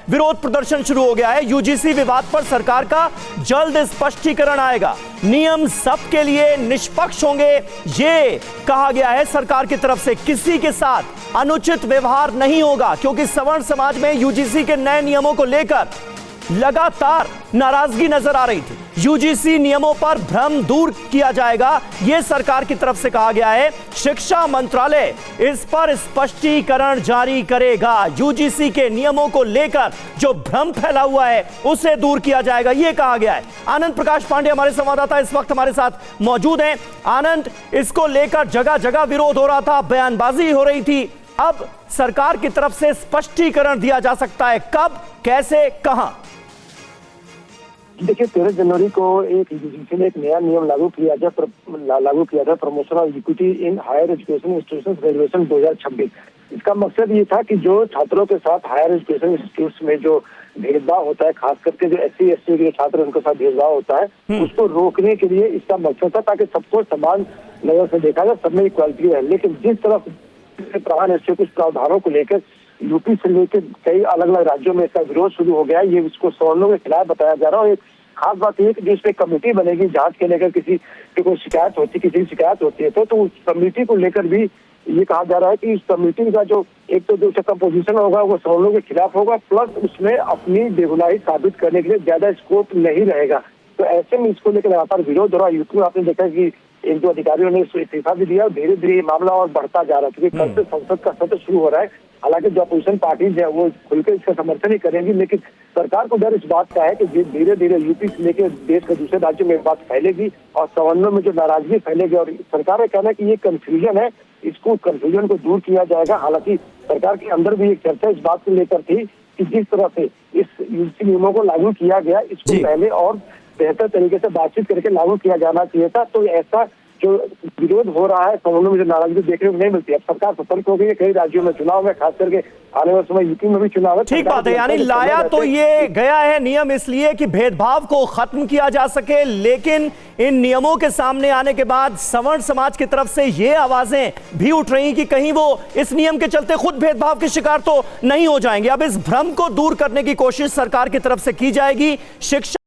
विरोध प्रदर्शन शुरू हो गया है। यूजीसी विवाद पर सरकार का जल्द स्पष्टीकरण आएगा, नियम सबके लिए निष्पक्ष होंगे, ये कहा गया है सरकार की तरफ से। किसी के साथ अनुचित व्यवहार नहीं होगा, क्योंकि सवर्ण समाज में यूजीसी के नए नियमों को लेकर लगातार नाराजगी नजर आ रही थी। यूजीसी नियमों पर भ्रम दूर किया जाएगा, यह सरकार की तरफ से कहा गया है। शिक्षा मंत्रालय इस पर स्पष्टीकरण जारी करेगा। यूजीसी के नियमों को लेकर जो भ्रम फैला हुआ है उसे दूर किया जाएगा, यह कहा गया है। आनंद प्रकाश पांडे हमारे संवाददाता इस वक्त हमारे साथ मौजूद हैं। आनंद, इसको लेकर जगह जगह विरोध हो रहा था, बयानबाजी हो रही थी, अब सरकार की तरफ से स्पष्टीकरण दिया जा सकता है, कब, कैसे, कहां? देखिए, 13 जनवरी को एक यूजीसी ने एक नया नियम लागू किया था, promotion of equity in higher education institutions graduation 2026। इसका मकसद ये था कि जो छात्रों के साथ हायर एजुकेशन इंस्टीट्यूट्स में जो भेदभाव होता है, खास करके जो SC ST के छात्र उनके साथ भेदभाव होता है, उसको रोकने के लिए इसका मकसद था, ताकि सबको समान लेवल से देखा जाए, सब में इक्वालिटी रहे। लेकिन जिस तरफ प्रधान ऐसे कुछ प्रावधानों को लेकर यूपी से लेकर कई अलग अलग राज्यों में इसका विरोध शुरू हो गया है, ये इसको सवर्णों के खिलाफ बताया जा रहा है। और एक खास बात यह कि जो इसमें कमेटी बनेगी जांच के लेकर, किसी की कोई शिकायत होती है तो उस कमेटी को लेकर भी ये कहा जा रहा है कि इस कमेटी का जो एक तो जो कंपोजिशन होगा वो सवर्णों के खिलाफ होगा, प्लस उसमें अपनी बेगुनाही साबित करने के लिए ज्यादा स्कोप नहीं रहेगा। तो ऐसे में इसको लेकर लगातार विरोध हो रहा है। यूपी में आपने देखा कि एक दो अधिकारियों ने इस्तीफा भी दिया और धीरे धीरे ये मामला और बढ़ता जा रहा है, क्योंकि कल से संसद का सत्र शुरू हो रहा है। हालांकि जो अपोजिशन पार्टीज है वो खुलकर इसका समर्थन ही करेंगी, लेकिन सरकार को डर इस बात का है कि धीरे धीरे यूपी से लेकर देश के दूसरे राज्यों में बात फैलेगी और सवर्णों में जो नाराजगी फैलेगी। और सरकार का कहना है कि ये कंफ्यूजन है, इसको कंफ्यूजन को दूर किया जाएगा। हालांकि सरकार के अंदर भी एक चर्चा इस बात को लेकर थी कि जिस तरह से इस यूजीसी नियमों को लागू किया गया, इसको पहले और बेहतर तरीके से बातचीत करके लागू किया जाना चाहिए था। तो ऐसा जो विरोध हो रहा है, सवर्णों में जो नाराजगी देखने को नहीं मिलती। अब सरकार सतर्क हो गई है, कई राज्यों में चुनाव है, खास करके आने वाले समय यूपी में भी चुनाव है। ठीक बात है, यानी लाया तो ये गया है नियम इसलिए कि भेदभाव को खत्म किया जा सके, लेकिन इन नियमों के सामने आने के बाद सवर्ण समाज की तरफ से ये आवाजें भी उठ रही कि कहीं वो इस नियम के चलते खुद भेदभाव के शिकार तो नहीं हो जाएंगे। अब इस भ्रम को दूर करने की कोशिश सरकार की तरफ से की जाएगी। शिक्षा